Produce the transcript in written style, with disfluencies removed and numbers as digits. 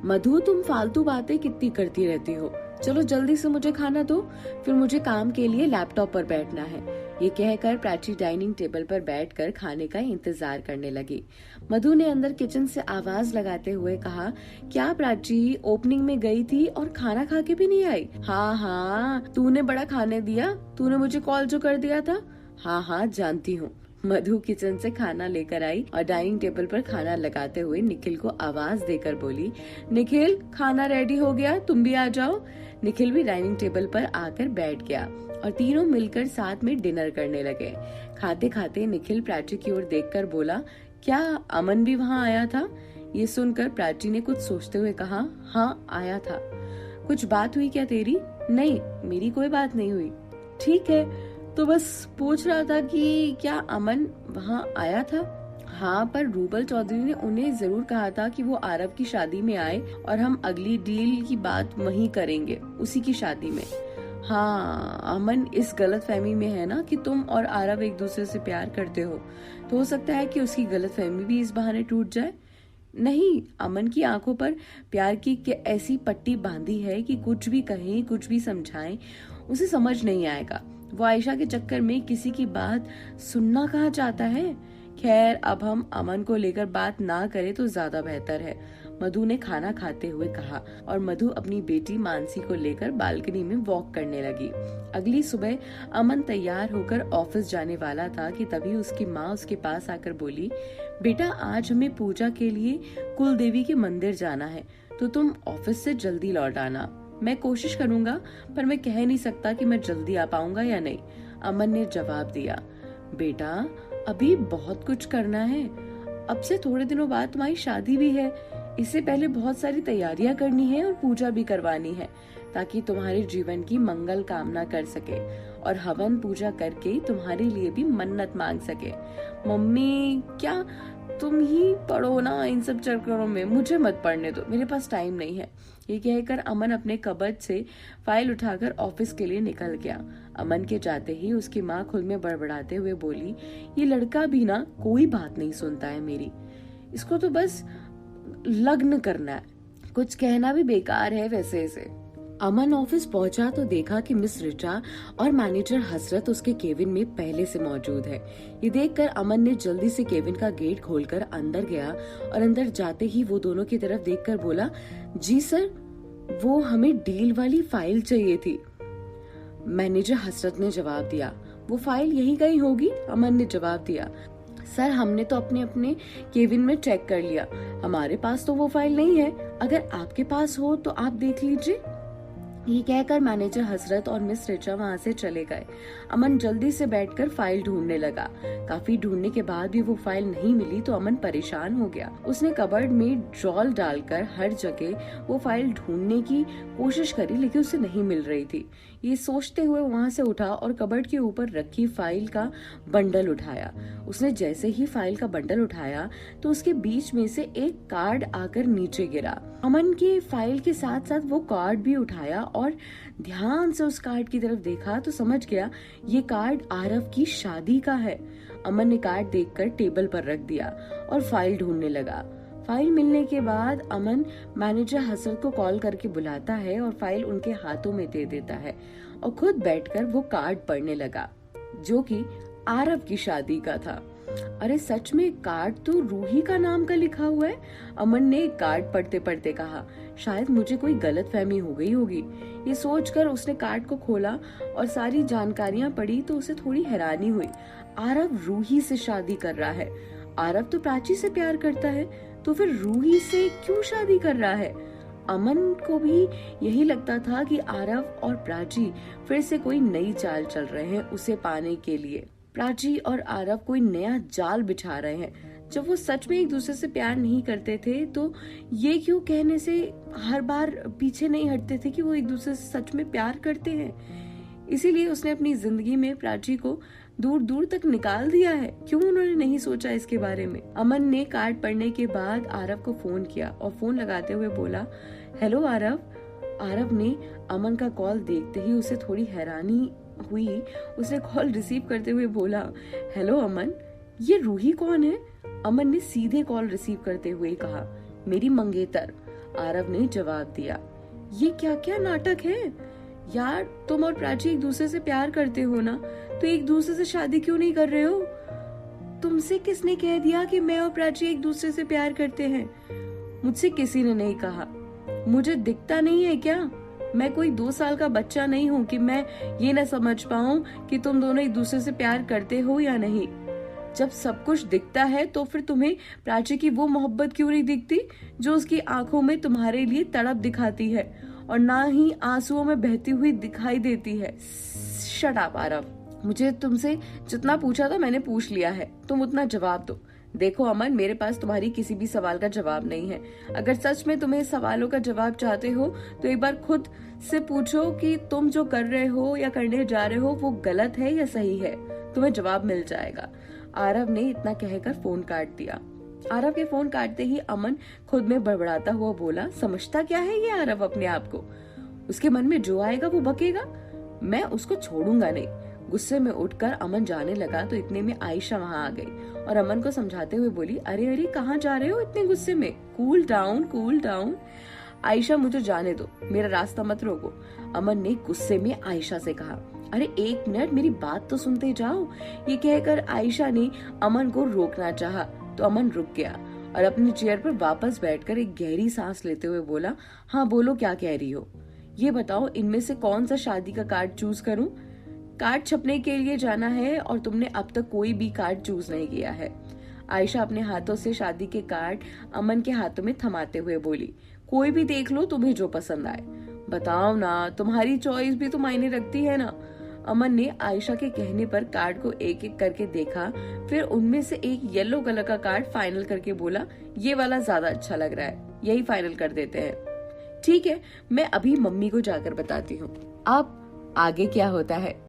मधु, तुम फालतू बातें कितनी करती रहती हो, चलो जल्दी से मुझे खाना दो, फिर मुझे काम के लिए लैपटॉप पर बैठना है। ये कहकर प्राची डाइनिंग टेबल पर बैठकर खाने का इंतजार करने लगी। मधु ने अंदर किचन से आवाज लगाते हुए कहा, क्या प्राची, ओपनिंग में गई थी और खाना खा के भी नहीं आई? हाँ हाँ, तूने बड़ा खाने दिया, तूने मुझे कॉल जो कर दिया था। हाँ हाँ जानती हूँ। मधु किचन से खाना लेकर आई और डाइनिंग टेबल पर खाना लगाते हुए निखिल को आवाज देकर बोली, निखिल खाना रेडी हो गया, तुम भी आ जाओ। निखिल भी डाइनिंग टेबल पर आकर बैठ गया और तीनों मिलकर साथ में डिनर करने लगे। खाते खाते निखिल प्राची की ओर देखकर बोला, क्या अमन भी वहाँ आया था? ये सुनकर प्राची ने कुछ सोचते हुए कहा, हाँ आया था। कुछ बात हुई क्या तेरी? नहीं, मेरी कोई बात नहीं हुई। ठीक है, तो बस पूछ रहा था कि क्या अमन वहाँ आया था? हाँ, पर रूबल चौधरी ने उन्हें जरूर कहा था कि वो आरव की शादी में आए और हम अगली डील की बात वहीं करेंगे, उसी की शादी में। हाँ, अमन इस गलतफहमी में है ना कि तुम और आरव एक दूसरे से प्यार करते हो, तो हो सकता है कि उसकी गलतफहमी भी इस बहाने टूट जाए। नहीं, अमन की आंखों पर प्यार की ऐसी पट्टी बांधी है कि कुछ भी कहें, कुछ भी समझाएं, उसे समझ नहीं आएगा। वो आयशा के चक्कर में किसी की बात सुनना कहाँ चाहता है। खैर, अब हम अमन को लेकर बात ना करें तो ज्यादा बेहतर है, मधु ने खाना खाते हुए कहा और मधु अपनी बेटी मानसी को लेकर बालकनी में वॉक करने लगी। अगली सुबह अमन तैयार होकर ऑफिस जाने वाला था कि तभी उसकी माँ उसके पास आकर बोली, बेटा आज हमें पूजा के लिए कुल देवी के मंदिर जाना है, तो तुम ऑफिस से जल्दी लौट आना। मैं कोशिश करूंगा, पर मैं कह नहीं सकता कि मैं जल्दी आ पाऊंगा या नहीं, अमन ने जवाब दिया। बेटा अभी बहुत कुछ करना है, अब से थोड़े दिनों बाद तुम्हारी शादी भी है, इससे पहले बहुत सारी तैयारियां करनी है और पूजा भी करवानी है, ताकि तुम्हारे जीवन की मंगल कामना कर सके और हवन पूजा करके तुम्हारे लिए भी मन्नत मांग सके। मम्मी, क्या तुम ही पढ़ो ना इन सब चक्करों में, मुझे मत पढ़ने दो, मेरे पास टाइम नहीं है। ये कहकर अमन अपने कबर्ड से फाइल उठाकर ऑफिस के लिए निकल गया। अमन के जाते ही उसकी माँ खुद में बड़बड़ाते हुए बोली, ये लड़का भी ना कोई बात नहीं सुनता है मेरी, इसको तो बस लग्न करना है, कुछ कहना भी बेकार है वैसे इसे। अमन ऑफिस पहुंचा तो देखा कि मिस रिचा और मैनेजर हसरत उसके केबिन में पहले से मौजूद है। ये देखकर अमन ने जल्दी से केबिन का गेट खोलकर अंदर गया और अंदर जाते ही वो दोनों की तरफ देखकर बोला, जी सर, वो हमें डील वाली फाइल चाहिए थी। मैनेजर हसरत ने जवाब दिया, वो फाइल यहीं कहीं होगी, अमन ने जवाब दिया। सर, हमने तो अपने अपने केबिन में चेक कर लिया, हमारे पास तो वो फाइल नहीं है, अगर आपके पास हो तो आप देख लीजिए। ये कहकर मैनेजर हसरत और मिस रिचा वहाँ से चले गए। अमन जल्दी से बैठकर फाइल ढूंढने लगा। काफी ढूंढने के बाद भी वो फाइल नहीं मिली तो अमन परेशान हो गया। उसने कबर्ड में ड्रॉल डालकर हर जगह वो फाइल ढूंढने की कोशिश करी, लेकिन उसे नहीं मिल रही थी। ये सोचते हुए वहाँ से उठा और कबर्ड के ऊपर रखी फाइल का बंडल उठाया। उसने जैसे ही फाइल का बंडल उठाया तो उसके बीच में से एक कार्ड आकर नीचे गिरा। अमन के फाइल के साथ साथ वो कार्ड भी उठाया और ध्यान से उस कार्ड की तरफ देखा तो समझ गया ये कार्ड आरव की शादी का है। अमन ने कार्ड देखकर टेबल पर रख दिया और फाइल ढूंढने लगा। फाइल मिलने के बाद अमन मैनेजर हसरत को कॉल करके बुलाता है और फाइल उनके हाथों में दे देता है और खुद बैठकर वो कार्ड पढ़ने लगा, जो कि आरव की शादी का था। अरे सच में कार्ड तो रूही का नाम का लिखा हुआ है, अमन ने कार्ड पढ़ते पढ़ते कहा। शायद मुझे कोई गलतफहमी हो गई होगी। ये सोचकर उसने कार्ड को खोला और सारी जानकारियां पढ़ी तो उसे थोड़ी हैरानी हुई। आरव रूही से शादी कर रहा है। आरव तो प्राची से प्यार करता है, तो फिर रूही से क्यों शादी कर रहा है? अमन को भी यही लगता था कि आरव और प्राची फिर से कोई नई चाल चल रहे हैं उसे पाने के लिए। प्राची और आरव कोई नया जाल बिछा रहे हैं। जब वो सच में एक दूसरे से प्यार नहीं करते थे तो ये क्यों कहने से हर बार पीछे नहीं हटते थे कि वो एक दूसरे से सच में प्यार करते हैं। इसीलिए उसने अपनी जिंदगी में प्राची को दूर दूर तक निकाल दिया है। क्यों उन्होंने नहीं सोचा इसके बारे में? अमन ने कार्ड पढ़ने के बाद आरव को फोन किया और फोन लगाते हुए बोला, हेलो आरव। आरव ने अमन का कॉल देखते ही उसे थोड़ी हैरानी हुई। उसने कॉल रिसीव करते हुए बोला, हेलो अमन, ये रूही कौन है? अमन ने सीधे कॉल रिसीव करते हुए कहा, मेरी मंगेतर। आरव ने जवाब दिया। ये क्या क्या नाटक है यार, तुम और प्राची एक दूसरे से प्यार करते हो ना, तो एक दूसरे से शादी क्यों नहीं कर रहे हो? तुमसे किसने कह दिया कि मैं और प्राची एक दूसरे से प्यार करते हैं? मुझसे किसी ने नहीं कहा। मुझे दिखता नहीं है क्या? मैं कोई 2 साल का बच्चा नहीं हूँ कि मैं ये न समझ पाऊं कि तुम दोनों एक दूसरे से प्यार करते हो या नहीं। जब सब कुछ दिखता है तो फिर तुम्हें प्राची की वो मोहब्बत क्यों नहीं दिखती जो उसकी आंखों में तुम्हारे लिए तड़प दिखाती है और ना ही आंसुओं में बहती हुई दिखाई देती है। शट अप आरव, मुझे तुमसे जितना पूछा था मैंने पूछ लिया है, तुम उतना जवाब दो। देखो अमन, मेरे पास तुम्हारी किसी भी सवाल का जवाब नहीं है। अगर सच में तुम्हें सवालों का जवाब चाहते हो तो एक बार खुद से पूछो कि तुम जो कर रहे हो या करने जा रहे हो वो गलत है या सही है, तुम्हें जवाब मिल जाएगा। आरव ने इतना कहकर फोन काट दिया। आरव के फोन काटते ही अमन खुद में बड़बड़ाता हुआ बोला, समझता क्या है ये आरव अपने आप को? उसके मन में जो आएगा वो बकेगा, मैं उसको छोड़ूंगा नहीं। गुस्से में उठकर अमन जाने लगा तो इतने में आयशा वहां आ गई और अमन को समझाते हुए बोली, अरे अरे कहाँ जा रहे हो इतने गुस्से में? Cool down cool down. Ayesha मुझे जाने दो, मेरा रास्ता मत रोको, अमन ने गुस्से में आयशा से कहा। अरे 1 मिनट मेरी बात तो सुनते जाओ। ये कहकर आयशा ने अमन को रोकना चाहा तो अमन रुक गया और अपनी चेयर पर वापस बैठकर एक गहरी सांस लेते हुए बोला, हाँ बोलो क्या कह रही हो? ये बताओ इनमें से कौन सा शादी का कार्ड चूज करूं? कार्ड छपने के लिए जाना है और तुमने अब तक कोई भी कार्ड चूज नहीं किया है। आयशा अपने हाथों से शादी के कार्ड अमन के हाथों में थमाते हुए बोली, कोई भी देख लो तुम्हें जो पसंद आए। बताओ ना, तुम्हारी चॉइस भी तो मायने रखती है ना। अमन ने आयशा के कहने पर कार्ड को एक एक करके देखा, फिर उनमें से एक येलो कलर का कार्ड फाइनल करके बोला, ये वाला ज्यादा अच्छा लग रहा है, यही फाइनल कर देते हैं। ठीक है, मैं अभी मम्मी को जाकर बताती हूँ। अब आगे क्या होता है